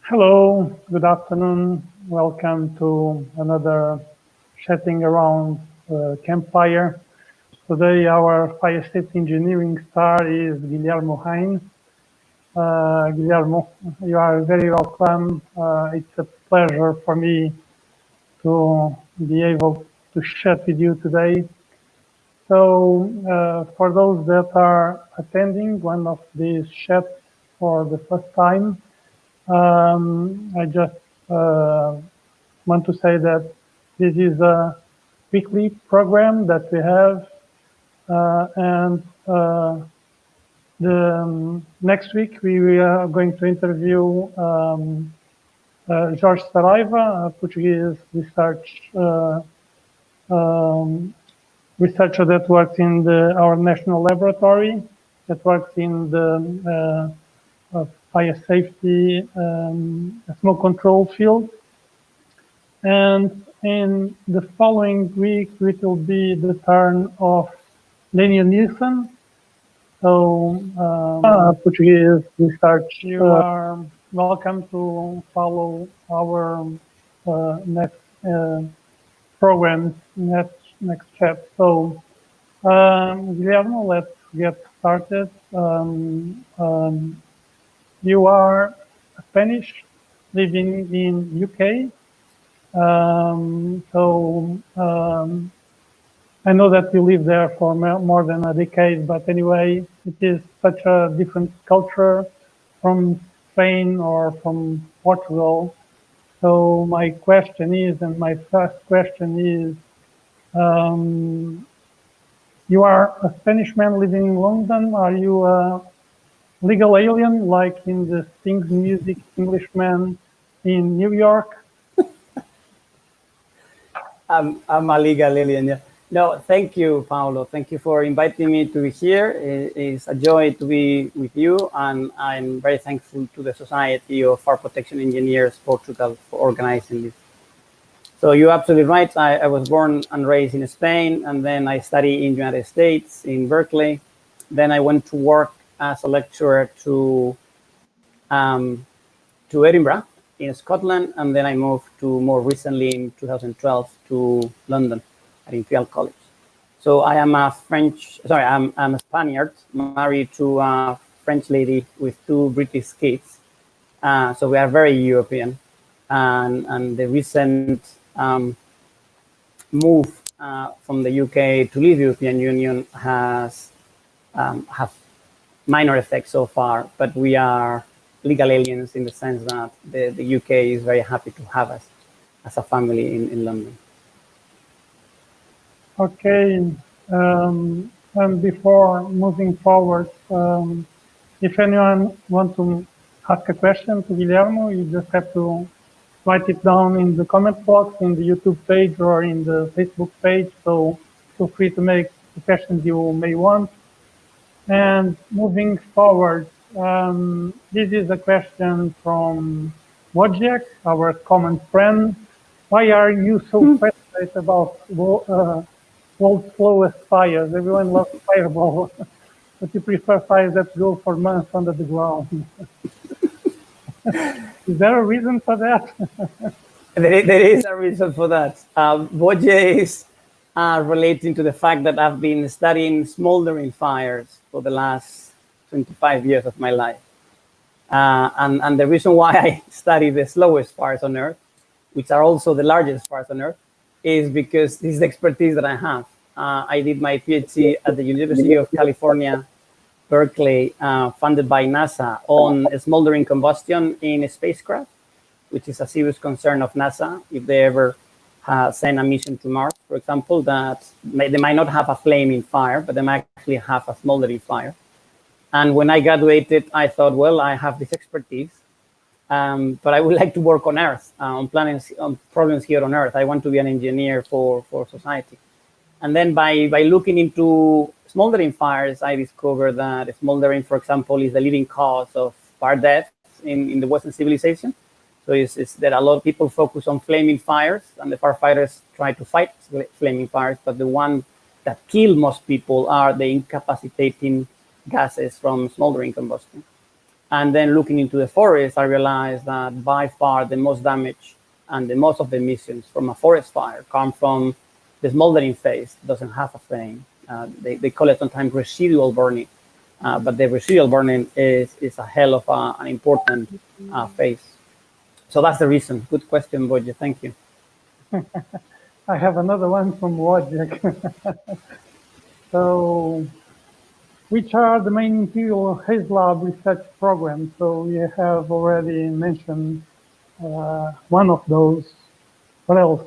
Hello, good afternoon. Welcome to another chatting around campfire. Today, our fire safety engineering star is Guillermo Rein. Guillermo, you are very welcome. It's a pleasure for me to be able to chat with you today. So, for those that are attending one of these chats for the first time, I just want to say that this is a weekly program that we have, and the next week we are going to interview Jorge Saraiva, a Portuguese researcher that works in our national laboratory, that works in the fire safety, smoke control field. And in the following week, it will be the turn of Lenny Nielsen. So, Portuguese research, you are welcome to follow our next program, next chat. So, Guillermo, let's get started. You are Spanish, living in UK. I know that you lived there for more than a decade, but anyway, it is such a different culture from Spain or from Portugal. So my question is, and my first question is, you are a Spanish man living in London. Are you a legal alien, like in the Sings Music Englishman in New York? I'm a legal alien. Yeah. No, thank you, Paolo. Thank you for inviting me to be here. It's a joy to be with you, and I'm very thankful to the Society of Fire Protection Engineers Portugal for organizing this. So you're absolutely right. I was born and raised in Spain, and then I studied in the United States, in Berkeley. Then I went to work as a lecturer to Edinburgh in Scotland, and then I moved to more recently in 2012 to London at Imperial College. So I am I'm a Spaniard married to a French lady with two British kids. So we are very European, and the recent move from the UK to leave the European Union has have minor effects so far, but we are legal aliens in the sense that the UK is very happy to have us as a family in London. Okay, and before moving forward, if anyone wants to ask a question to Guillermo, you just have to write it down in the comment box in the YouTube page or in the Facebook page. So feel free to make the questions you may want. And moving forward, this is a question from Wojciech, our common friend. Why are you so passionate about world's slowest fires? Everyone loves fireball, but you prefer fires that go for months under the ground. Is there a reason for that? There is a reason for that. Wojciech is relating to the fact that I've been studying smoldering fires for the last 25 years of my life. And the reason why I study the slowest fires on Earth, which are also the largest fires on Earth, is because this is the expertise that I have. I did my PhD at the University of California, Berkeley, funded by NASA, on smoldering combustion in a spacecraft, which is a serious concern of NASA if they ever send a mission to Mars, for example, that they might not have a flaming fire, but they might actually have a smoldering fire. And when I graduated, I thought, well, I have this expertise, but I would like to work on Earth, on problems here on Earth. I want to be an engineer for society. And then by looking into smoldering fires, I discovered that smoldering, for example, is the leading cause of fire deaths in the Western civilization. So it's that a lot of people focus on flaming fires, and the firefighters try to fight flaming fires, but the one that kill most people are the incapacitating gases from smoldering combustion. And then looking into the forest, I realized that by far the most damage and the most of the emissions from a forest fire come from the smoldering phase. It doesn't have a flame. They call it sometimes residual burning, but the residual burning is a hell of an important phase. So that's the reason. Good question, Boje. Thank you. I have another one from Wojciech. So, which are the main Imperial Haze Lab research programs? So we have already mentioned one of those. What else?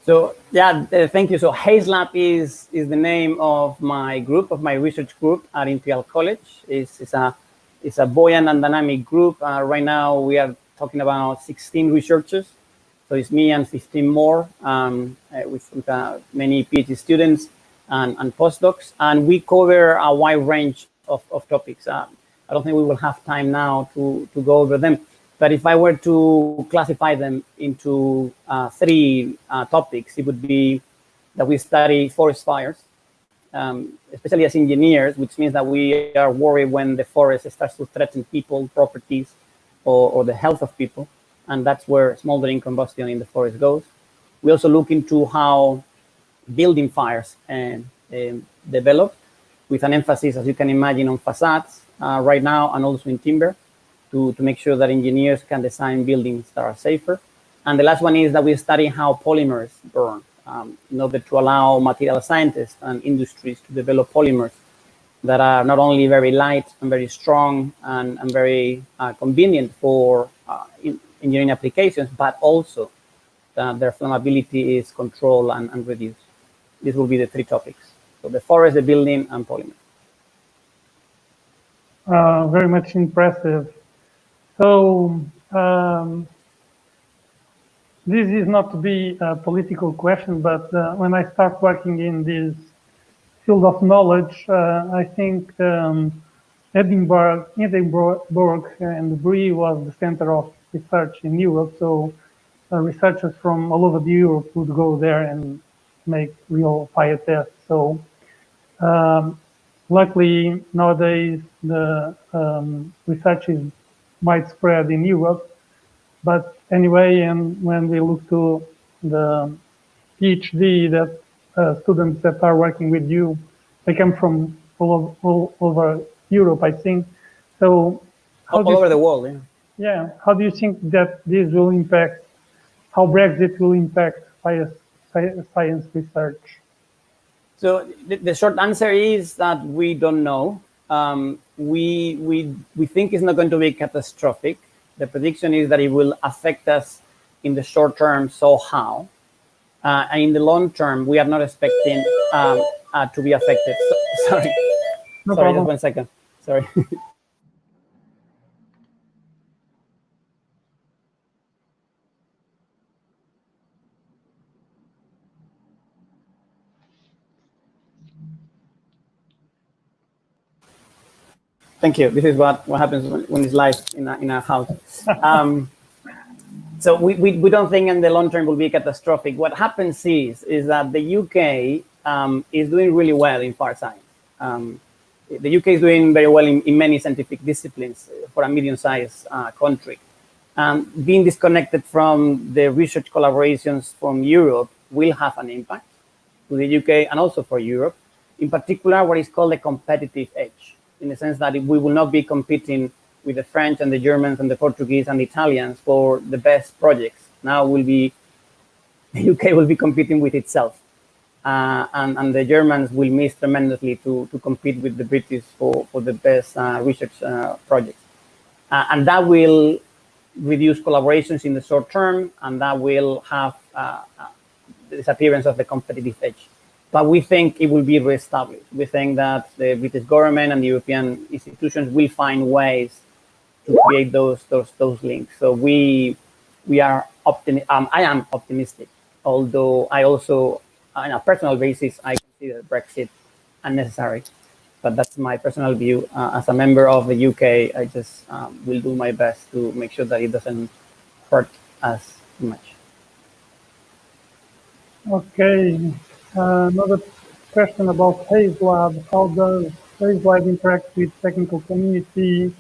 So yeah, thank you. So Haze Lab is the name of my group, of my research group at Imperial College. It's a buoyant and dynamic group. Right now we are talking about 16 researchers. So it's me and 15 more with many PhD students and postdocs. And we cover a wide range of topics. I don't think we will have time now to go over them. But if I were to classify them into three topics, it would be that we study forest fires, especially as engineers, which means that we are worried when the forest starts to threaten people, properties, or the health of people. And that's where smoldering combustion in the forest goes. We also look into how building fires develop, with an emphasis, as you can imagine, on facades right now, and also in timber, to make sure that engineers can design buildings that are safer. And the last one is that we study how polymers burn in order to allow material scientists and industries to develop polymers that are not only very light and very strong and very convenient for engineering applications, but also their flammability is controlled and reduced. This will be the three topics. So the forest, the building, and polymer. Very much impressive. So this is not to be a political question, but when I start working in this field of knowledge, I think Edinburgh and Brie was the center of research in Europe. So researchers from all over Europe would go there and make real fire tests. So luckily nowadays the research is widespread in Europe. But anyway, and when we look to the PhD that students that are working with you, they come from all over Europe, I think. So all over the world, yeah. Yeah. How do you think that this will impact, how Brexit will impact science research? So the short answer is that we don't know. We think it's not going to be catastrophic. The prediction is that it will affect us in the short term. So how? And in the long term, we are not expecting to be affected. Sorry, No sorry, problem. just 1 second. Sorry. Thank you. This is what happens when it's live in a house. So we don't think in the long term will be catastrophic. What happens is that the UK is doing really well in fire science. The UK is doing very well in many scientific disciplines for a medium-sized country. Being disconnected from the research collaborations from Europe will have an impact to the UK and also for Europe. In particular, what is called a competitive edge, in the sense that we will not be competing with the French and the Germans and the Portuguese and the Italians for the best projects. Now the UK will be competing with itself. And the Germans will miss tremendously to compete with the British for the best research projects. And that will reduce collaborations in the short term, and that will have the disappearance of the competitive edge. But we think it will be reestablished. We think that the British government and the European institutions will find ways to create those links. So we are I am optimistic, although I also, on a personal basis, I consider Brexit unnecessary. But that's my personal view. As a member of the UK, I just will do my best to make sure that it doesn't hurt us too much. Okay. Another question about Haze Lab. How does Haze Lab interact with technical community?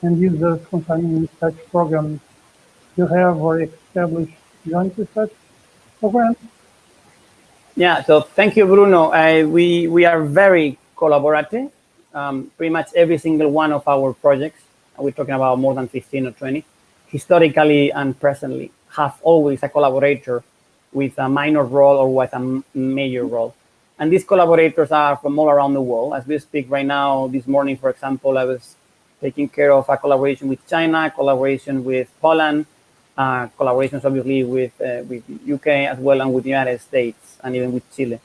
and users concerning such programs? You have or establish joint research programs? Yeah, so thank you, Bruno. We are very collaborative. Pretty much every single one of our projects, we're talking about more than 15 or 20, historically and presently, have always a collaborator with a minor role or with a major role. And these collaborators are from all around the world. As we speak right now, this morning, for example, I was taking care of a collaboration with China, collaboration with Poland, collaborations obviously with UK as well, and with the United States, and even with Chile.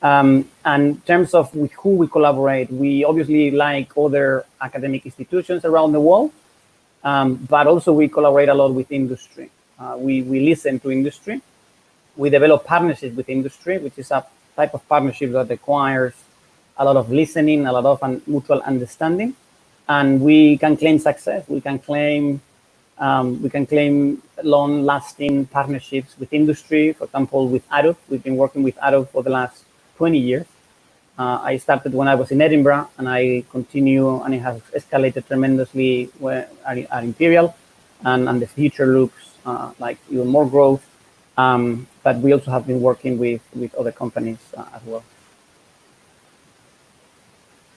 And in terms of with who we collaborate, we obviously like other academic institutions around the world, but also we collaborate a lot with industry. We listen to industry. We develop partnerships with industry, which is a type of partnership that requires a lot of listening, a lot of mutual understanding, and we can claim success. We can claim long-lasting partnerships with industry. For example, with Adobe, we've been working with Adobe for the last 20 years. I started when I was in Edinburgh, and I continue, and it has escalated tremendously at Imperial, and the future looks like even more growth. But we also have been working with other companies as well.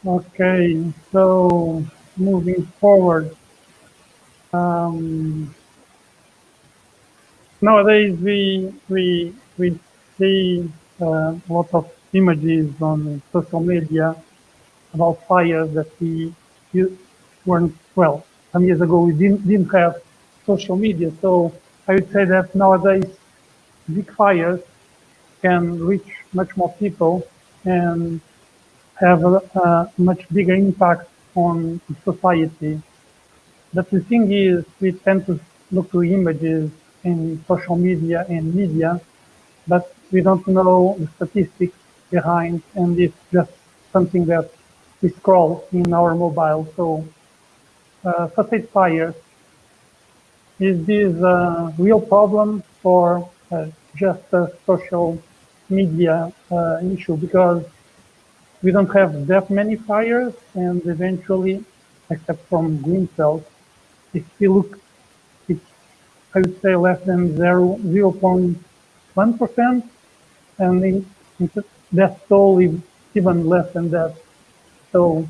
Okay, so moving forward, nowadays we see a lot of images on social media about fires that we weren't, well, some years ago we didn't have social media. So I would say that nowadays big fires can reach much more people and have a much bigger impact on society. But the thing is, we tend to look to images in social media and media, but we don't know the statistics behind, and it's just something that we scroll in our mobile. So, facade fires, is this a real problem or just a social media issue? Because we don't have that many fires, and eventually, except from green cells, if you look, it's, I would say, less than 0.1%, and that's totally even less than that. So,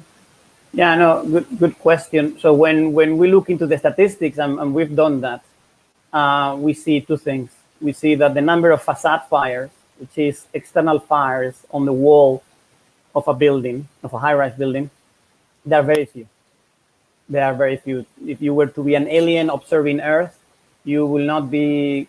yeah, no, good question. So when we look into the statistics, and we've done that, we see two things. We see that the number of facade fires, which is external fires on the wall of a building, of a high-rise building, there are very few. There are very few. If you were to be an alien observing Earth, you will not be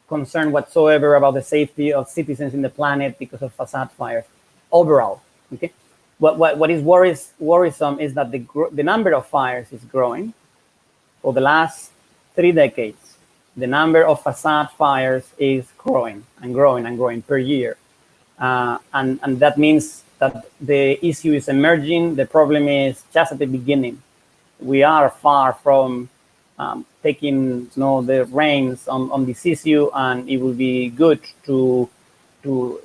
concerned whatsoever about the safety of citizens in the planet because of facade fires overall. Okay, what is worrisome is that the number of fires is growing. For the last 3 decades, the number of facade fires is growing and growing and growing per year, and that means that the issue is emerging. The problem is just at the beginning. We are far from taking the reins on this issue, and it will be good to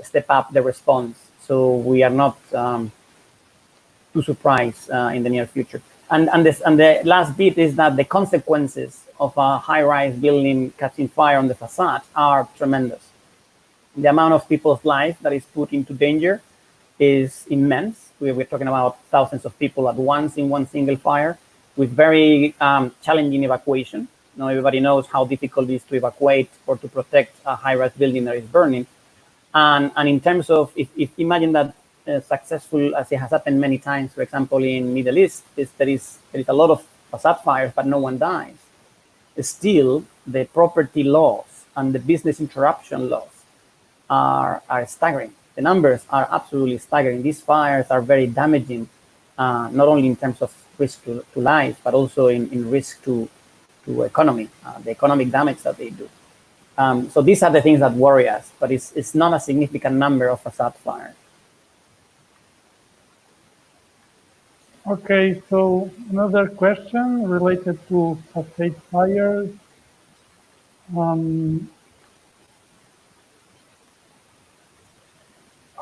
step up the response. So we are not too surprised in the near future. And the last bit is that the consequences of a high-rise building catching fire on the facade are tremendous. The amount of people's life that is put into danger is immense. We're talking about thousands of people at once in one single fire, with very challenging evacuation. Everybody knows how difficult it is to evacuate or to protect a high-rise building that is burning. And in terms of, if imagine that successful, as it has happened many times, for example, in Middle East, there is a lot of facade fires, but no one dies. Still, the property loss and the business interruption loss are staggering. The numbers are absolutely staggering. These fires are very damaging, not only in terms of risk to life, but also in risk to economy, the economic damage that they do. So these are the things that worry us, but it's not a significant number of facade fires. okay, so another question related to facade fires. I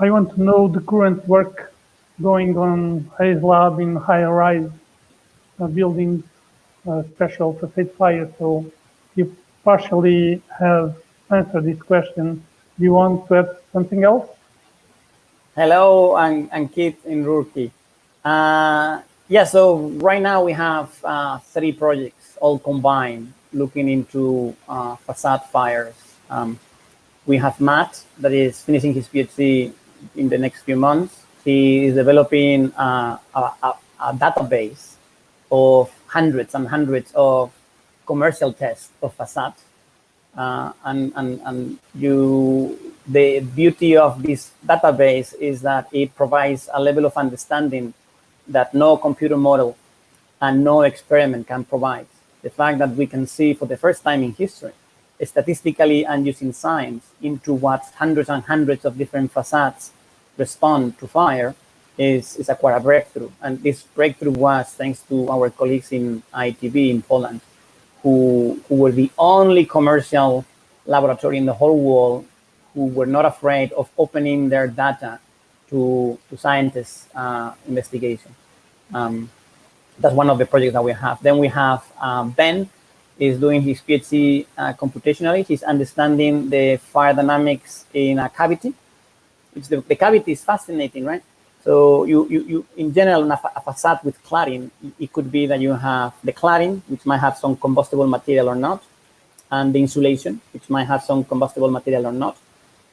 want to know the current work going on Hayes Lab in high-rise buildings special facade fire. So you partially have answered this question. Do you want to add something else? Hello, and Kit in Roorkee. Yeah, so right now we have 3 projects all combined looking into facade fires. We have Matt that is finishing his PhD in the next few months. He is developing a database of hundreds and hundreds of commercial tests of facades. And the beauty of this database is that it provides a level of understanding that no computer model and no experiment can provide. The fact that we can see for the first time in history, statistically and using science, into what hundreds and hundreds of different facades respond to fire is a quite a breakthrough. And this breakthrough was thanks to our colleagues in ITB in Poland, who were the only commercial laboratory in the whole world who were not afraid of opening their data to scientists' investigation. That's one of the projects that we have. Then we have Ben is doing his PhD computationally. He's understanding the fire dynamics in a cavity. The cavity is fascinating, right? So you in general, a facade with cladding, it could be that you have the cladding, which might have some combustible material or not, and the insulation, which might have some combustible material or not.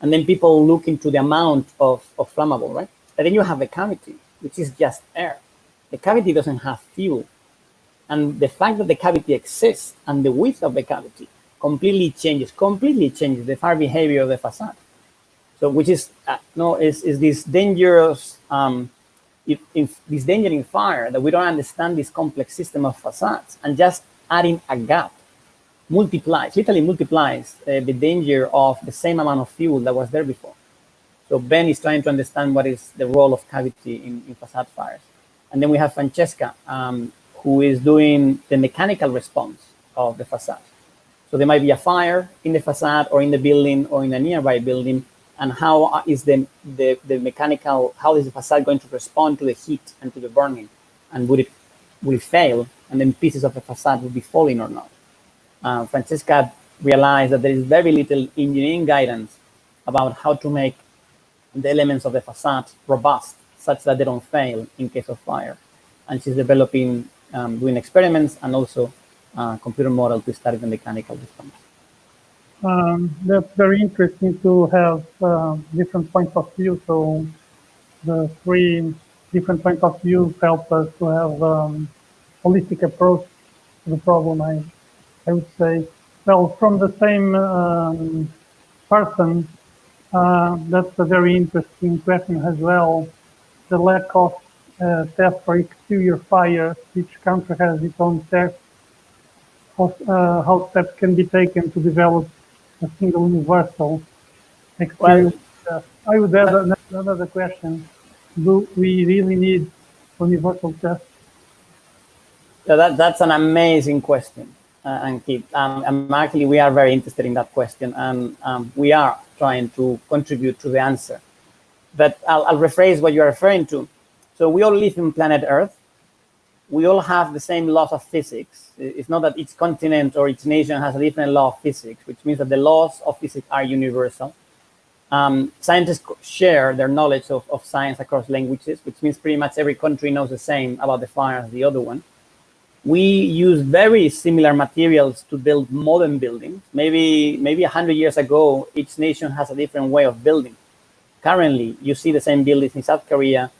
And then people look into the amount of flammable, right? And then you have the cavity, which is just air. The cavity doesn't have fuel. And the fact that the cavity exists and the width of the cavity completely changes the fire behavior of the facade. So, which is is this dangerous, this danger in fire that we don't understand this complex system of facades, and just adding a gap literally multiplies the danger of the same amount of fuel that was there before. So Ben is trying to understand what is the role of cavity in facade fires. And then we have Francesca, who is doing the mechanical response of the facade. So there might be a fire in the facade or in the building or in a nearby building, and how is the mechanical, how is the facade going to respond to the heat and to the burning? And will it fail? And then pieces of the facade will be falling or not? Francesca realized that there is very little engineering guidance about how to make the elements of the facade robust such that they don't fail in case of fire. And she's developing, doing experiments and also computer model to study the mechanical response. That's very interesting to have different points of view. So the 3 different points of view help us to have holistic approach to the problem. I would say, well, from the same person, that's a very interesting question as well. The lack of test for exterior fire. Each country has its own test. How steps can be taken to develop a single universal exterior test. I would add another question. Do we really need universal tests? So that's an amazing question, Ankit. And actually, we are very interested in that question, and we are trying to contribute to the answer. But I'll rephrase what you're referring to. So we all live in planet Earth. We all have the same laws of physics. It's not that each continent or each nation has a different law of physics, which means that the laws of physics are universal. Scientists share their knowledge of science across languages, which means pretty much every country knows the same about the fire as the other one. We use very similar materials to build modern buildings. Maybe 100 years ago, each nation has a different way of building. Currently, you see the same buildings in South Korea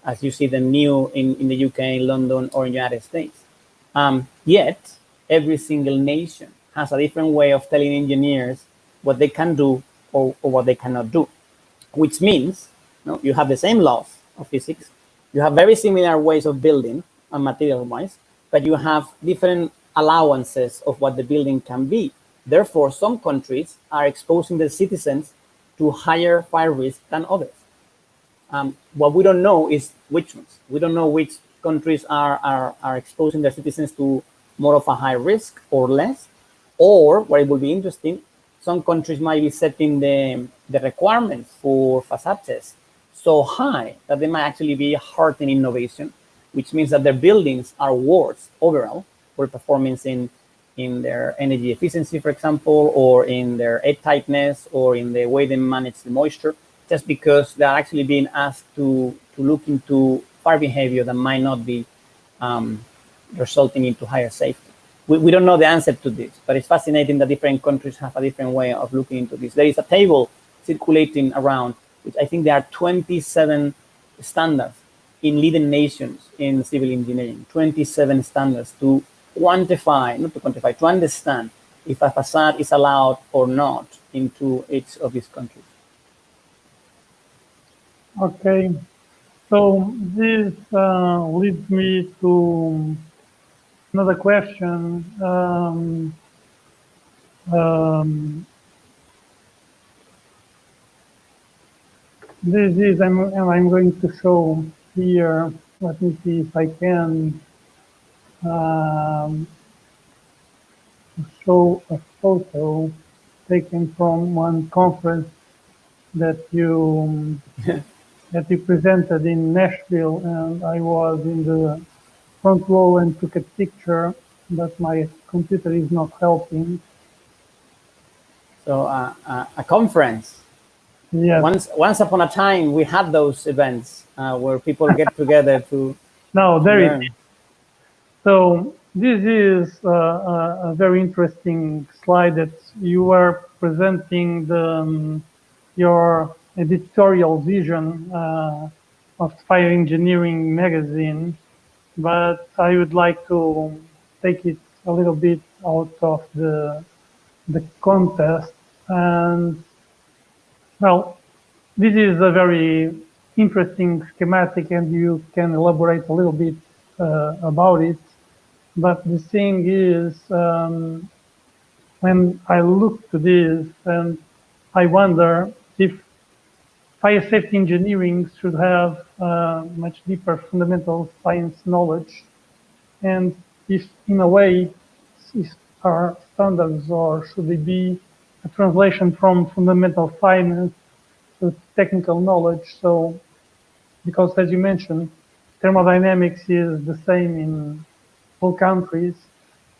as you see them new in the UK, London, or in the United States. Yet, every single nation has a different way of telling engineers what they can do or what they cannot do, which means you have the same laws of physics, you have very similar ways of building and material-wise, but you have different allowances of what the building can be. Therefore, some countries are exposing their citizens to higher fire risk than others. What we don't know is which ones. We don't know which countries are exposing their citizens to more of a high risk or less. Or, what it will be interesting, some countries might be setting the requirements for facade tests so high that they might actually be hurting innovation, which means that their buildings are worse overall, poor performance in their energy efficiency, for example, or in their air tightness, or in the way they manage the moisture, just because they're actually being asked to look into fire behavior that might not be resulting into higher safety. We don't know the answer to this, but it's fascinating that different countries have a different way of looking into this. There is a table circulating around, which I think there are 27 standards in leading nations in civil engineering, 27 standards to quantify, not to quantify, to understand if a facade is allowed or not into each of these countries. Okay, so this leads me to another question. This is, I'm going to show here, let me see if I can show a photo taken from one conference that you that you presented in Nashville, and I was in the front row and took a picture, but my computer is not helping. So a conference. Yes. Once upon a time, we had those events where people get together to. No, there learn. it is. So this is a very interesting slide that you were presenting your editorial vision of Fire Engineering magazine, but I would like to take it a little bit out of the contest. And well, this is a very interesting schematic, and you can elaborate a little bit about it. But the thing is, when I look to this, and I wonder if fire safety engineering should have much deeper fundamental science knowledge, and if, in a way, are standards, or should they be a translation from fundamental science to technical knowledge? So, because as you mentioned, thermodynamics is the same in all countries,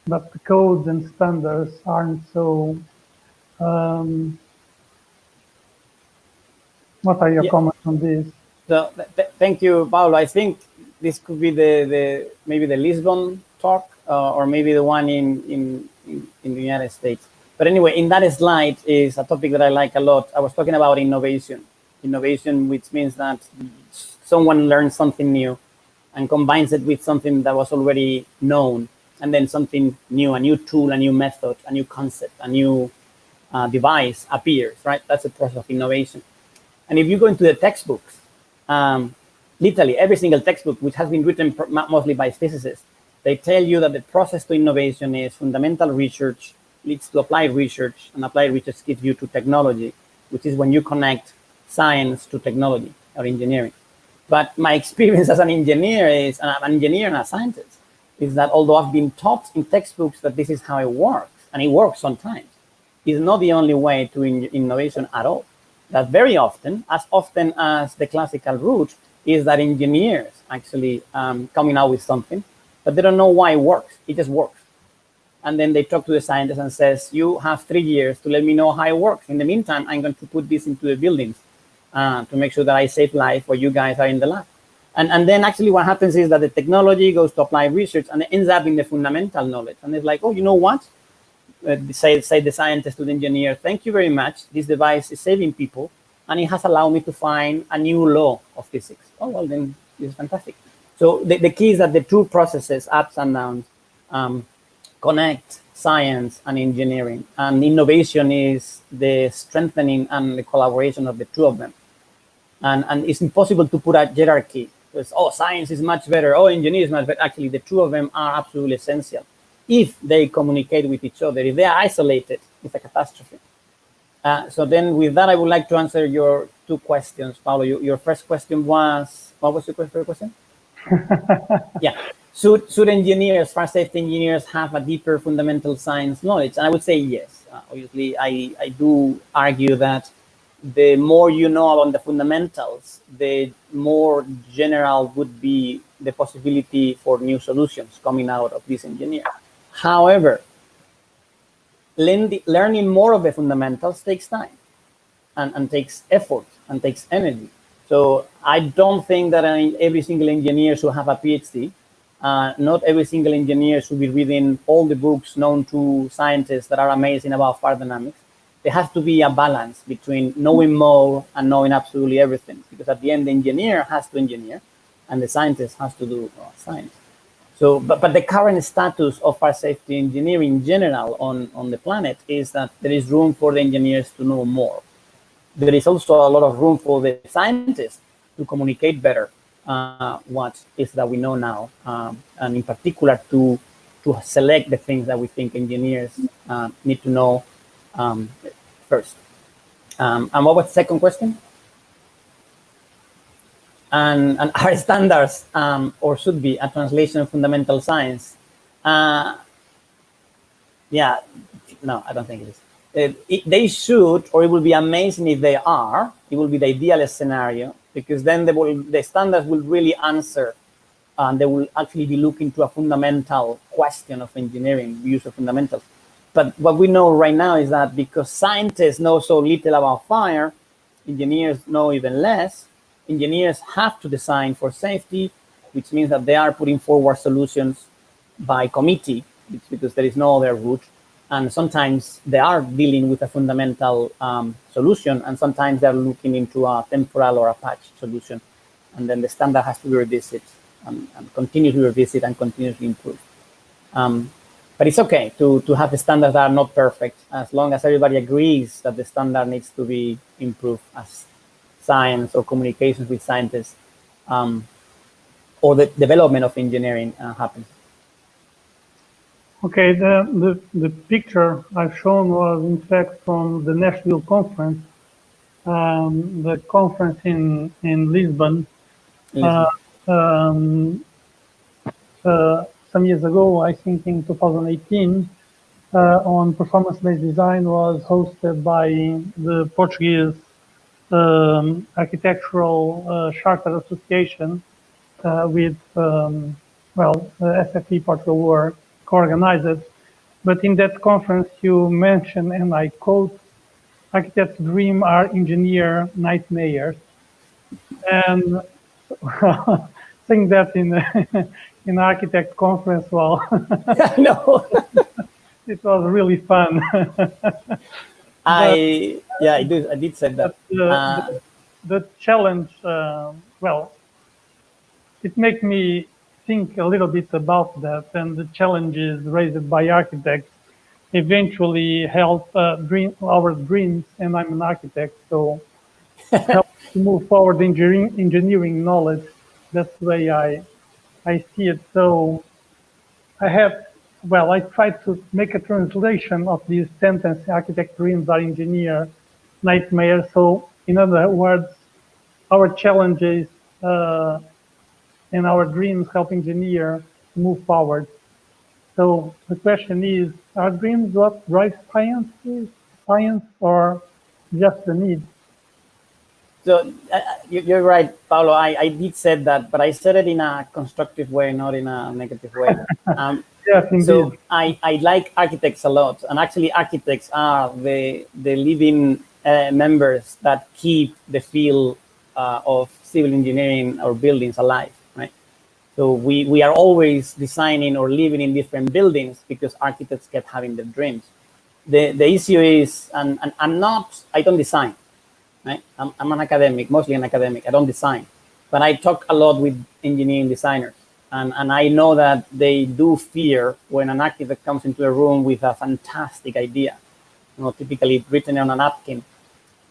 but the codes and standards aren't so. What are your comments on this? So thank you, Paulo. I think this could be the maybe the Lisbon talk, or maybe the one in the United States. But anyway, in that slide is a topic that I like a lot. I was talking about innovation, which means that someone learns something new and combines it with something that was already known, and then something new, a new tool, a new method, a new concept, a new device appears, right? That's the process of innovation. And if you go into the textbooks, literally every single textbook, which has been written mostly by physicists, they tell you that the process to innovation is fundamental research leads to applied research, and applied research gives you to technology, which is when you connect science to technology or engineering. But my experience as an engineer and a scientist is that although I've been taught in textbooks that this is how it works, and it works sometimes, it's not the only way to innovation at all. That very often as the classical route, is that engineers actually coming out with something, but they don't know why it works. It just works. And then they talk to the scientist and says, you have 3 years to let me know how it works. In the meantime, I'm going to put this into the buildings to make sure that I save life while you guys are in the lab. And then actually what happens is that the technology goes to applied research, and it ends up in the fundamental knowledge. And it's like, oh, you know what? Say the scientist to the engineer, thank you very much. This device is saving people, and it has allowed me to find a new law of physics. Oh, well, then this is fantastic. So the key is that the two processes, ups and downs, connect science and engineering. And innovation is the strengthening and the collaboration of the two of them. And it's impossible to put a hierarchy. Because, oh, science is much better. Oh, engineering is much better. Actually, the two of them are absolutely essential. If they communicate with each other, if they are isolated, it's a catastrophe. So then with that, I would like to answer your two questions, Paulo. Your first question was, what was your first question? Yeah. Should engineers, fire safety engineers, have a deeper fundamental science knowledge? And I would say yes. Obviously, I do argue that the more you know about the fundamentals, the more general would be the possibility for new solutions coming out of this engineer. However, learning more of the fundamentals takes time and takes effort and takes energy. So I don't think that every single engineer should have a PhD. Not every single engineer should be reading all the books known to scientists that are amazing about fire dynamics. There has to be a balance between knowing more and knowing absolutely everything, because at the end, the engineer has to engineer and the scientist has to do science. So, but the current status of fire safety engineering in general on the planet is that there is room for the engineers to know more. There is also a lot of room for the scientists to communicate better what is that we know now, and in particular to select the things that we think engineers need to know first. And what was the second question? And are standards or should be a translation of fundamental science? Yeah, no, I don't think it is. They should, or it will be amazing if they are. It will be the idealist scenario, because then the standards will really answer, and they will actually be looking to a fundamental question of engineering, use of fundamentals. But what we know right now is that because scientists know so little about fire, engineers know even less. Engineers have to design for safety, which means that they are putting forward solutions by committee, because there is no other route. And sometimes they are dealing with a fundamental solution, and sometimes they're looking into a temporal or a patch solution. And then the standard has to be revisited and continue to revisit and continue to improve. But it's okay to have the standards that are not perfect, as long as everybody agrees that the standard needs to be improved as science or communications with scientists or the development of engineering happens. Okay, the picture I've shown was in fact from the Nashville conference, the conference in Lisbon. Some years ago, I think in 2018, on performance-based design was hosted by the Portuguese Architectural Charter Association with, SFE Portugal were co-organized. But in that conference, you mentioned, and I quote, "Architect's dream are engineer nightmares." And saying that in architect conference, well, No. it was really fun. I did say that. The challenge, it makes me think a little bit about that, and the challenges raised by architects eventually help our dreams, and I'm an architect, so help to move forward engineering knowledge. That's the way I see it. So I tried to make a translation of this sentence, architect dreams are engineer nightmares. So in other words, our challenges and our dreams help engineer to move forward. So the question is, are dreams what drives science or just the need? So you're right, Paulo. I did say that, but I said it in a constructive way, not in a negative way. Yes, indeed. So I like architects a lot, and actually architects are the living members that keep the field of civil engineering or buildings alive, right? So we are always designing or living in different buildings because architects kept having their dreams. The issue is, and I don't design, right? I'm an academic, mostly an academic. I don't design, but I talk a lot with engineering designers. And I know that they do fear when an architect comes into a room with a fantastic idea, typically written on a napkin,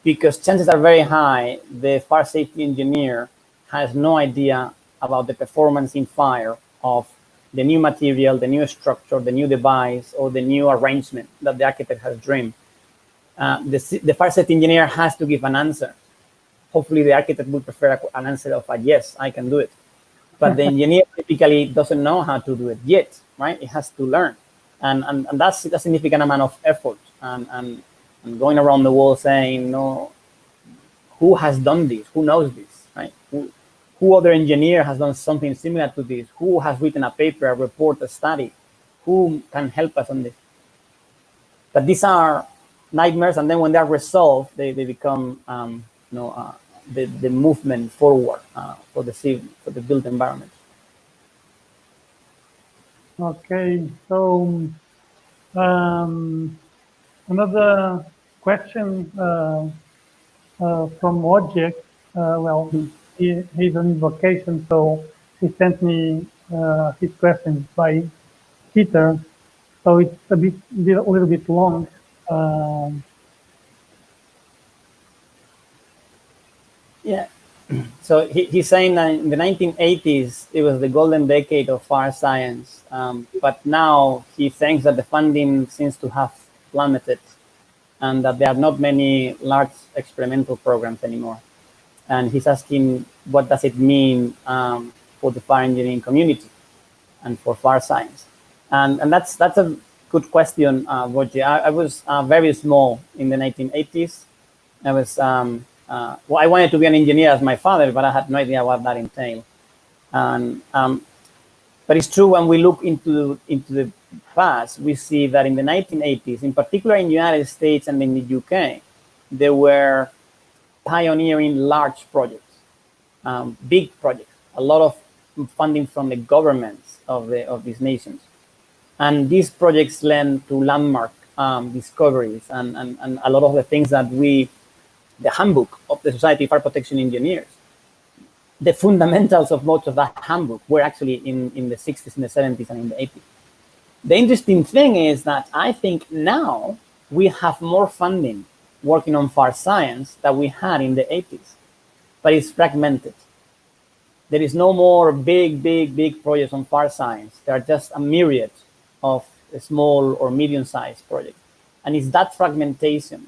because chances are very high the fire safety engineer has no idea about the performance in fire of the new material, the new structure, the new device, or the new arrangement that the architect has dreamed. The fire safety engineer has to give an answer. Hopefully the architect would prefer an answer of a yes, I can do it. But the engineer typically doesn't know how to do it yet, right? It has to learn. And that's a significant amount of effort. And going around the world saying, no, who has done this? Who knows this, right? Who other engineer has done something similar to this? Who has written a paper, a report, a study? who can help us on this. But these are nightmares, and then when they are resolved, they become the movement forward for the built environment. Okay, so another question from Object. Well, he's on vacation, so he sent me his question by Twitter. So it's a little bit long. Yeah. So he's saying that in the 1980s, it was the golden decade of fire science. But now he thinks that the funding seems to have plummeted and that there are not many large experimental programs anymore. And he's asking, what does it mean for the fire engineering community and for fire science? And that's a good question, Roger. I was very small in the 1980s. I was well, I wanted to be an engineer as my father, but I had no idea what that entailed. And but it's true, when we look into the past, we see that in the 1980s, in particular in the United States and in the UK, there were pioneering large projects, big projects, a lot of funding from the governments of these nations. And these projects led to landmark discoveries and a lot of the things that the handbook of the Society of Fire Protection Engineers, the fundamentals of most of that handbook were actually in the 60s, in the 70s, and in the 80s. The interesting thing is that I think now we have more funding working on fire science than we had in the 80s, but it's fragmented. There is no more big projects on fire science. There are just a myriad of small or medium-sized projects. And it's that fragmentation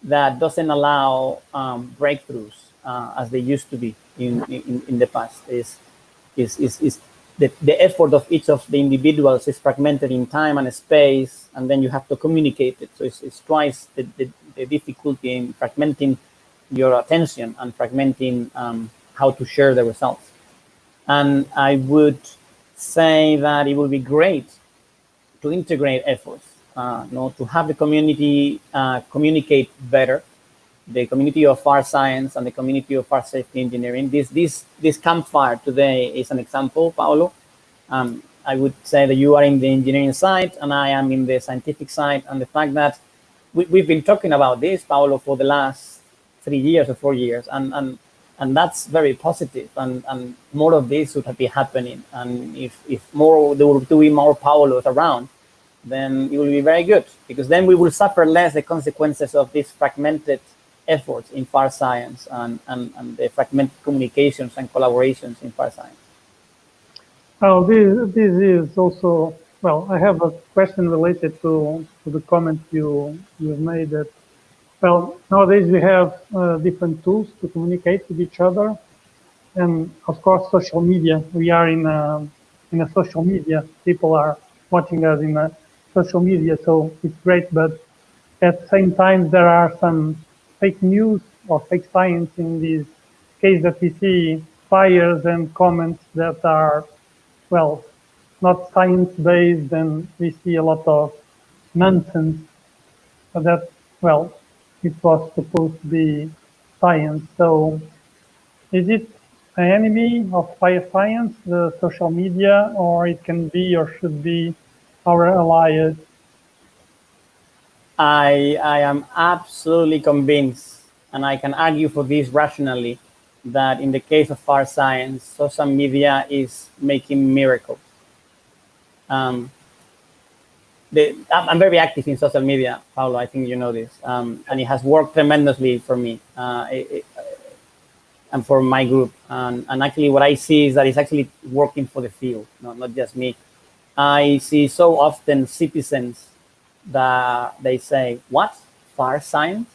that doesn't allow breakthroughs as they used to be in the past. Is the effort of each of the individuals is fragmented in time and space, and then you have to communicate it. So it's twice the difficulty in fragmenting your attention and fragmenting how to share the results. And I would say that it would be great to integrate efforts, to have the community communicate better, the community of fire science and the community of fire safety engineering. This campfire today is an example, Paolo. I would say that you are in the engineering side and I am in the scientific side, and the fact that we've been talking about this, Paolo, for the last 3 years or 4 years, and that's very positive, and more of this should be happening. And if there will be more Paolos around, then it will be very good, because then we will suffer less the consequences of these fragmented efforts in fire science and the fragmented communications and collaborations in fire science. Oh, this is also, well, I have a question related to the comment you made that, well, nowadays we have different tools to communicate with each other. And of course, social media, we are in a social media, people are watching us in a social media, so it's great. But at the same time, there are some fake news or fake science in this case that we see fires and comments that are, well, not science-based, and we see a lot of nonsense that, well, it was supposed to be science. So is it an enemy of fire science, the social media, or it can be or should be our ally? I am absolutely convinced, and I can argue for this rationally, that in the case of fire science, social media is making miracles. I'm very active in social media, Paolo. I think you know this, and it has worked tremendously for me and for my group. And actually, what I see is that it's actually working for the field, not just me. I see so often citizens that they say, "What? Fire science?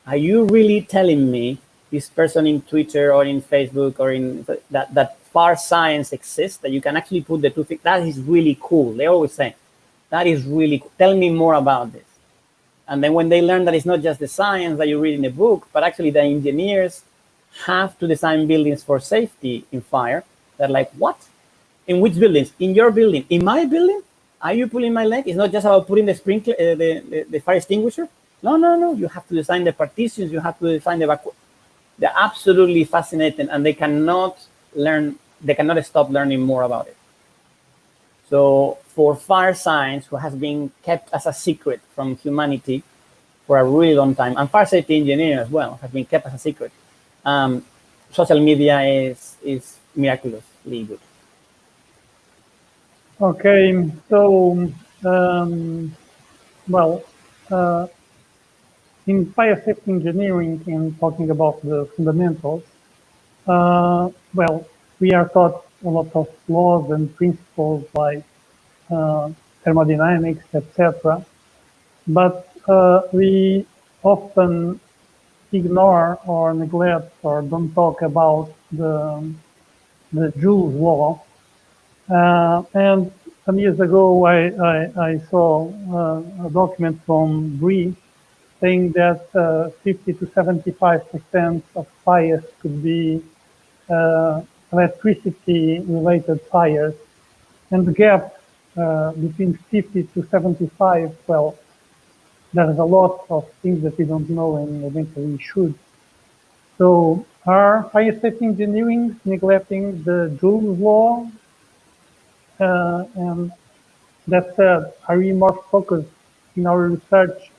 Are you really telling me this person in Twitter or in Facebook or in that fire science exists, that you can actually put the two things? That is really cool." They always say, "That is really cool. Tell me more about this." And then when they learn that it's not just the science that you read in a book, but actually the engineers have to design buildings for safety in fire, they're like, "What? In which buildings? In your building? In my building? Are you pulling my leg? It's not just about putting the sprinkler, the fire extinguisher. No. You have to design the partitions. You have to design the evacuation. They're absolutely fascinating, and they cannot learn. They cannot stop learning more about it. So for fire science, who has been kept as a secret from humanity for a really long time, and fire safety engineering as well has been kept as a secret, social media is miraculously good. Okay, so well, in fire safety engineering, in talking about the fundamentals, well, we are taught a lot of laws and principles like thermodynamics, etc. But we often ignore or neglect or don't talk about the Joule's law. And some years ago, I saw a document from Greece saying that 50 to 75% of fires could be electricity-related fires, and the gap between 50 to 75, well, there's a lot of things that we don't know and eventually we should. So are fire safety engineering neglecting the Joule's law? And that said, are we more focused in our research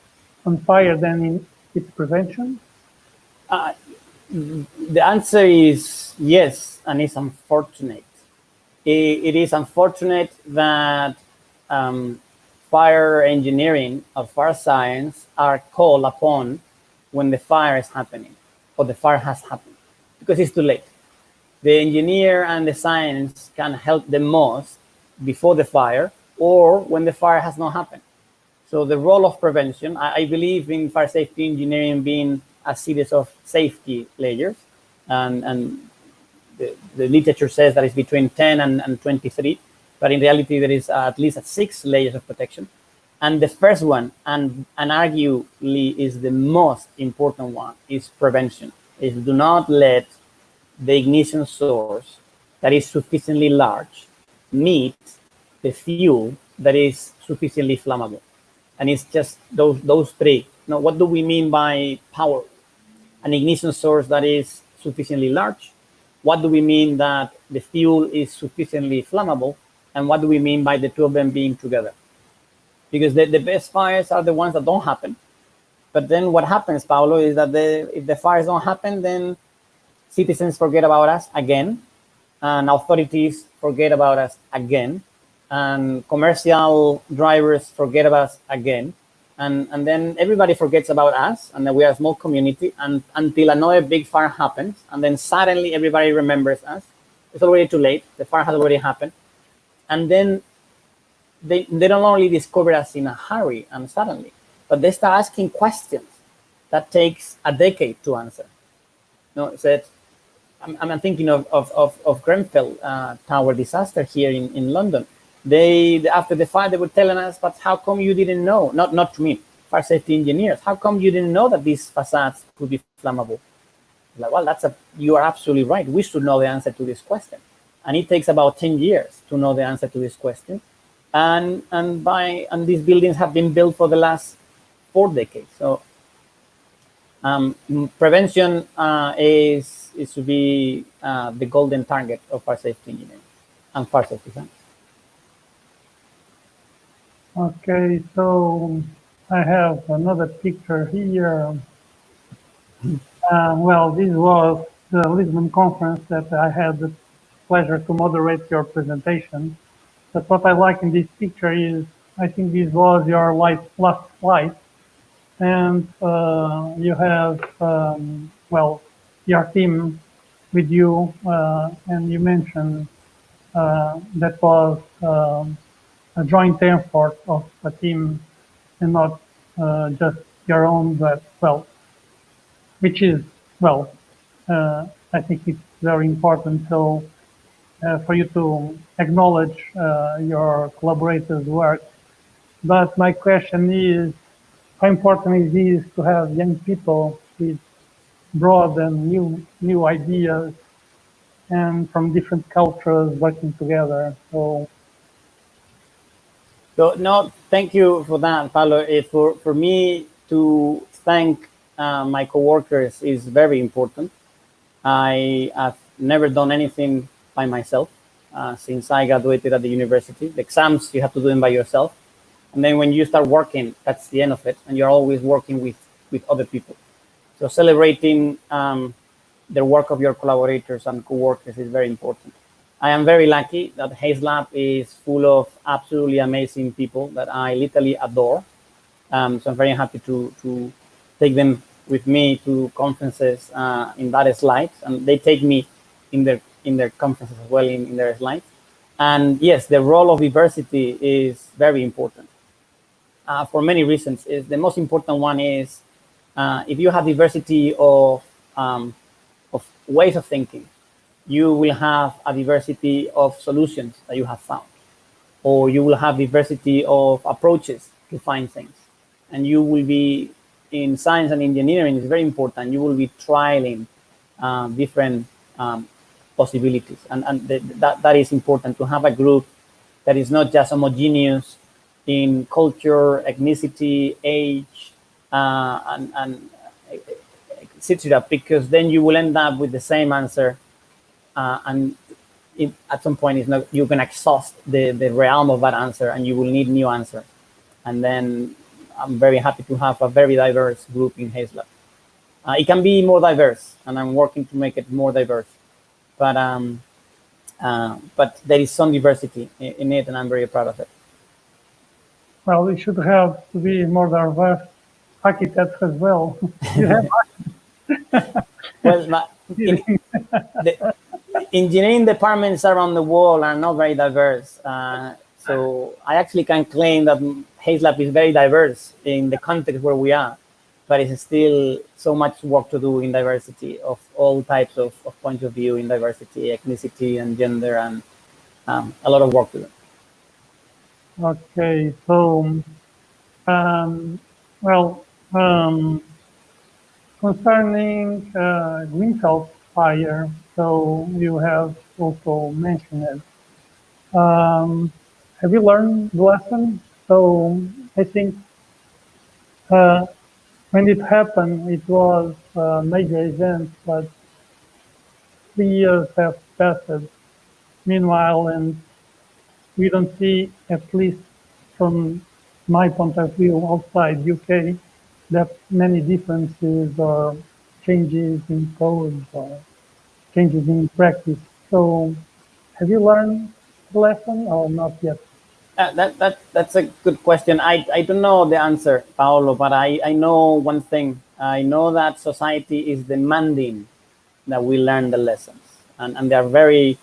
on fire than in its prevention? The answer is yes, and it's unfortunate. It is unfortunate that fire engineering or fire science are called upon when the fire is happening or the fire has happened, because it's too late. The engineer and the science can help the most before the fire or when the fire has not happened. So the role of prevention, I believe in fire safety engineering being a series of safety layers, and the literature says that it's between 10 and 23, but in reality there is at least 6 layers of protection. And the first one, and arguably is the most important one, is prevention. Is do not let the ignition source that is sufficiently large meet the fuel that is sufficiently flammable. And it's just those three. Now, what do we mean by power? An ignition source that is sufficiently large. What do we mean that the fuel is sufficiently flammable? And what do we mean by the two of them being together? Because the best fires are the ones that don't happen. But then what happens, Paolo, is that if the fires don't happen, then citizens forget about us again, and authorities forget about us again, and commercial drivers forget about us again, and then everybody forgets about us, and then we are a small community, and until another big fire happens, and then suddenly everybody remembers us. It's already too late. The fire has already happened, and then they don't only discover us in a hurry and suddenly, but they start asking questions that takes a decade to answer. No, said, I'm thinking of Grenfell Tower disaster here in London. After the fire, they were telling us, but how come you didn't know? Not to me, fire safety engineers. How come you didn't know that these facades could be flammable? Like, well, you are absolutely right. We should know the answer to this question, and it takes about 10 years to know the answer to this question. And these buildings have been built for the last 4 decades. So prevention is to be the golden target of fire safety engineering and fire safety science. Okay, so I have another picture here. Well, this was the Lisbon conference that I had the pleasure to moderate your presentation. But what I like in this picture is, I think this was your last flight, and you have, well, your team with you, and you mentioned that was a joint effort of a team and not just your own, but, well, which is, well, I think it's very important. So for you to acknowledge your collaborators' work. But my question is, how important it is to have young people with broad and new ideas and from different cultures working together. So So no, thank you for that, Paulo. For me to thank my coworkers is very important. I have never done anything by myself since I graduated at the university. The exams you have to do them by yourself, and then when you start working, that's the end of it, and you're always working with other people. So celebrating the work of your collaborators and coworkers is very important. I am very lucky that Haze Lab is full of absolutely amazing people that I literally adore. So I'm very happy to take them with me to conferences in that slides, and they take me in their conferences as well in their slides. And yes, the role of diversity is very important for many reasons. Is the most important one is if you have diversity of ways of thinking, you will have a diversity of solutions that you have found, or you will have diversity of approaches to find things. And you will be in science and engineering is very important. You will be trialing different possibilities, and that is important to have a group that is not just homogeneous in culture, ethnicity, age, and etc. Because then you will end up with the same answer, and at some point it's not, you can exhaust the realm of that answer, and you will need new answers. And then I'm very happy to have a very diverse group in Haze Lab. It can be more diverse, and I'm working to make it more diverse. But there is some diversity in it, and I'm very proud of it. Well, we should have to be more diverse architects as well. You have Well, the engineering departments around the world are not very diverse. So I actually can claim that Haze Lab is very diverse in the context where we are, but it's still so much work to do in diversity of all types of points of view in diversity, ethnicity, and gender, and a lot of work to do. Okay, so well, concerning greenhouse fire, so you have also mentioned it. Have you learned the lesson? So I think when it happened, it was a major event, but 3 years have passed meanwhile, and we don't see, at least from my point of view outside UK, that many differences or changes in codes or changes in practice. So have you learned the lesson or not yet? That's a good question. I don't know the answer, Paolo, but I know one thing. I know that society is demanding that we learn the lessons, and they are very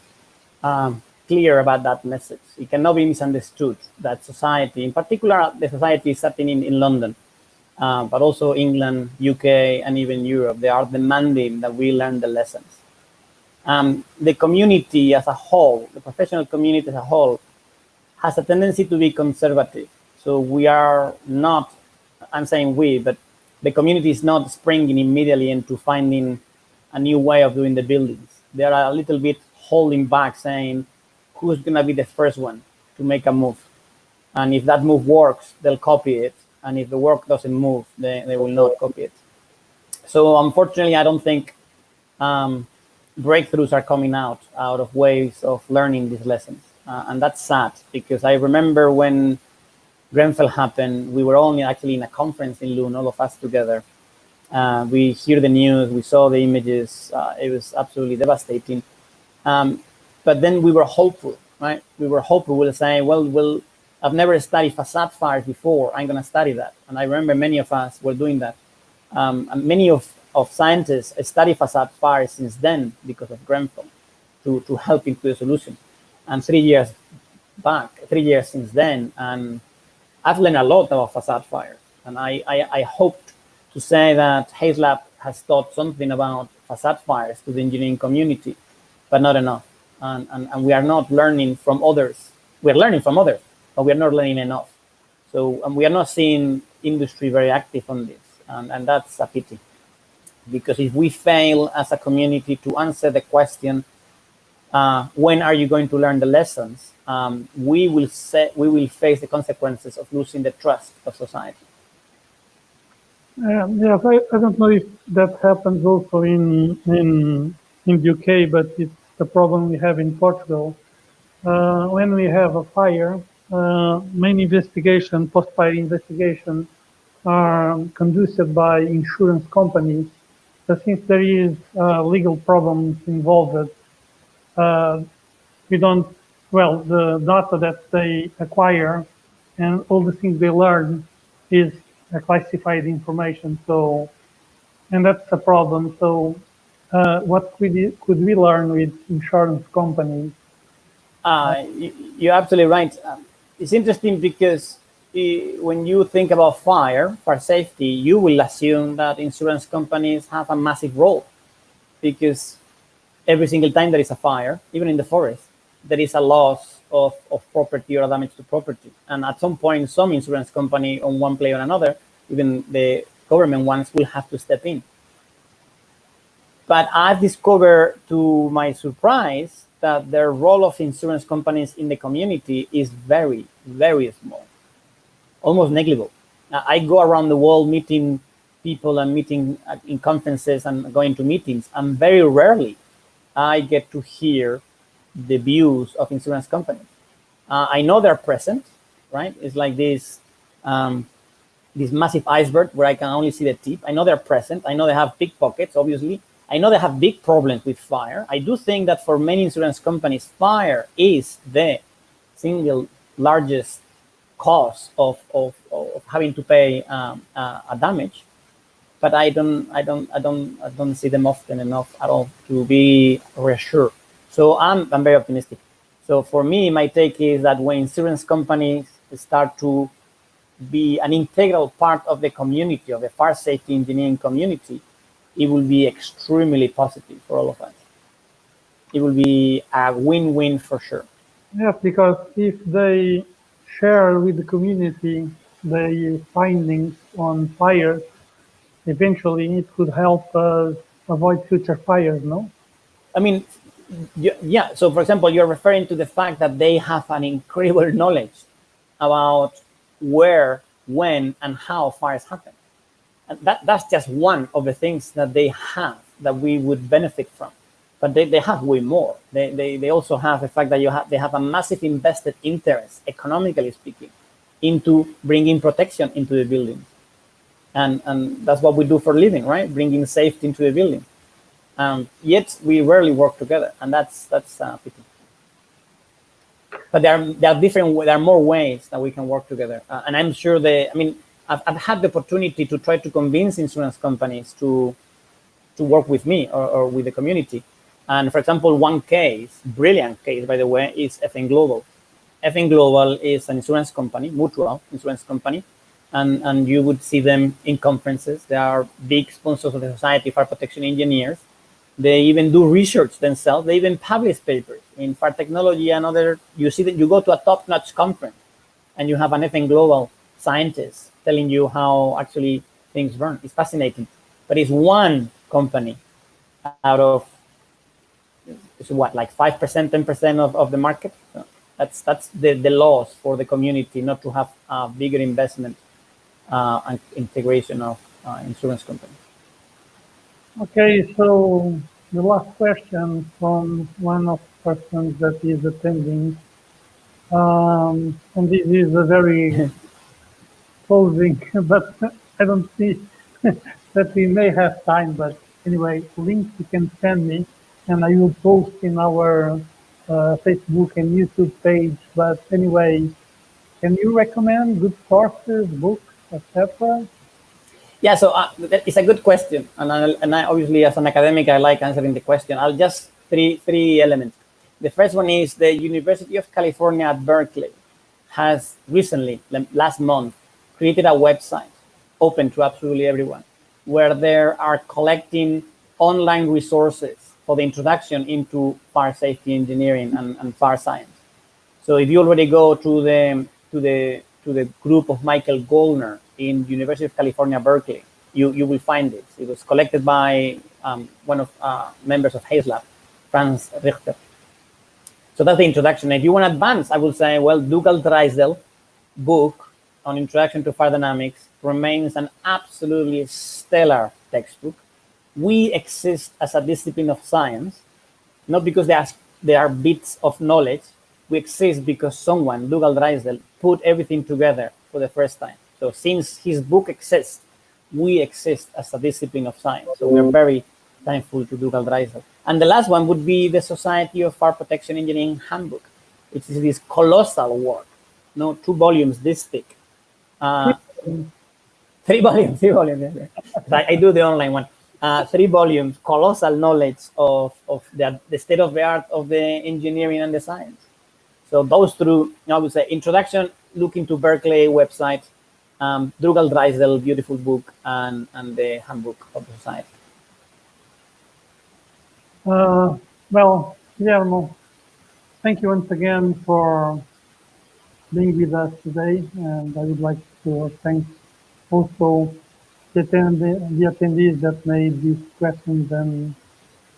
clear about that message. It cannot be misunderstood that society, in particular, the society setting in London, but also England, UK, and even Europe, they are demanding that we learn the lessons. The community as a whole, the professional community as a whole, has a tendency to be conservative. So we are not, I'm saying we, but the community is not springing immediately into finding a new way of doing the buildings. They are a little bit holding back, saying who's going to be the first one to make a move. And if that move works, they'll copy it. And if the work doesn't move, they will not copy it. So unfortunately, I don't think breakthroughs are coming out of ways of learning these lessons. And that's sad, because I remember when Grenfell happened, we were only actually in a conference in Lund, all of us together. We hear the news, we saw the images, it was absolutely devastating. But then we were hopeful, right? We were hopeful. We'll say, well, I've never studied facade fires before, I'm gonna study that. And I remember many of us were doing that. And many of scientists study facade fires since then because of Grenfell, to help into the solution. And 3 years back, 3 years since then, and I've learned a lot about facade fires. And I hoped to say that Haze Lab has taught something about facade fires to the engineering community, but not enough. And we are not learning from others. We're learning from others, but we're not learning enough. So we are not seeing industry very active on this. And that's a pity. Because if we fail as a community to answer the question, when are you going to learn the lessons? We will face the consequences of losing the trust of society. Yes, I don't know if that happens also in the UK, but it's the problem we have in Portugal. When we have a fire, main investigation, post-fire investigation, are conducted by insurance companies. So since there is legal problems involved, we don't, well, the data that they acquire and all the things they learn is classified information. So, and that's a problem. So, what could we learn with insurance companies? You're absolutely right. It's interesting because when you think about fire safety, you will assume that insurance companies have a massive role because every single time there is a fire, even in the forest, there is a loss of property or damage to property. And at some point, some insurance company on one play or another, even the government ones, will have to step in. But I've discovered, to my surprise, that the role of insurance companies in the community is very, very small, almost negligible. I go around the world meeting people and meeting in conferences and going to meetings, and very rarely I get to hear the views of insurance companies. I know they're present, right? It's like this massive iceberg where I can only see the tip. I know they're present. I know they have big pockets, obviously. I know they have big problems with fire. I do think that for many insurance companies, fire is the single largest cause of having to pay a damage. But I don't see them often enough at all to be reassured. So I'm very optimistic. So for me, my take is that when insurance companies start to be an integral part of the community, of the fire safety engineering community, it will be extremely positive for all of us. It will be a win-win for sure. Yes, because if they share with the community the findings on fires, eventually it could help us avoid future fires, no? I mean, yeah. So, for example, you're referring to the fact that they have an incredible knowledge about where, when, and how fires happen. And that's just one of the things that they have that we would benefit from. But they have way more. They also have the fact that they have a massive invested interest, economically speaking, into bringing protection into the building. And that's what we do for a living, right? Bringing safety into the building. Yet we rarely work together, and that's pity. But there are more ways that we can work together, and I'm sure I've had the opportunity to try to convince insurance companies to work with me or with the community. And for example, one case, brilliant case by the way, is FN Global. FN Global is an insurance company, mutual insurance company, and you would see them in conferences. They are big sponsors of the Society of Fire Protection Engineers. They even do research themselves. They even publish papers in fire technology and other. You see that you go to a top-notch conference and you have an FN Global scientist telling you how actually things burn. It's fascinating. But it's one company out of, it's what, like 5%, 10% of the market? So that's the loss for the community not to have a bigger investment and integration of insurance companies. Okay, so the last question from one of the persons that is attending, and this is a very closing, but I don't see that we may have time, but anyway, links you can send me, and I will post in our Facebook and YouTube page, but anyway, can you recommend good sources, books, etc.? Yeah, so it's a good question, and I obviously, as an academic, I like answering the question. I'll just three elements. The first one is the University of California at Berkeley has recently, last month, created a website open to absolutely everyone, where they are collecting online resources for the introduction into fire safety engineering and fire science. So if you already go to the group of Michael Goldner in University of California, Berkeley, you will find it. It was collected by one of members of HAZLab, Franz Richter. So that's the introduction. If you want to advance, I would say, well, Dougal Drysdale book on Introduction to Fire Dynamics remains an absolutely stellar textbook. We exist as a discipline of science, not because they are bits of knowledge. We exist because someone, Dougal Drysdale, put everything together for the first time. So since his book exists, we exist as a discipline of science. So we're very thankful to Dougal Drysdale. And the last one would be the Society of Fire Protection Engineering Handbook, which is this colossal work, 2 volumes this thick. 3 volumes, 3 volumes. I do the online one. 3 volumes, colossal knowledge of the state of the art of the engineering and the science. So those through, I would say, introduction, look into Berkeley website, Dougal Drysdale, beautiful book, and the handbook of the society. Well, Guillermo, thank you once again for being with us today, and I would like to thank also the attendees that made these questions and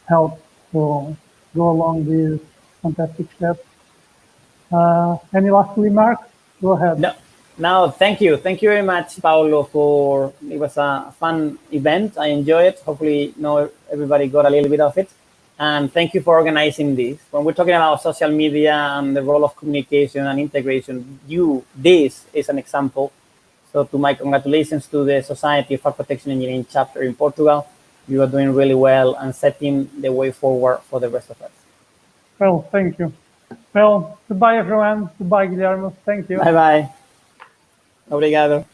help to go along these fantastic steps. Any last remarks? Go ahead. No, thank you. Thank you very much, Paulo, it was a fun event. I enjoyed it. Hopefully, everybody got a little bit of it. And thank you for organizing this. When we're talking about social media and the role of communication and integration, this is an example. So to my congratulations to the Society of Fire Protection Engineering chapter in Portugal. You are doing really well and setting the way forward for the rest of us. Well, thank you. Well, goodbye, everyone. Goodbye, Guillermo. Thank you. Bye-bye. Obrigado.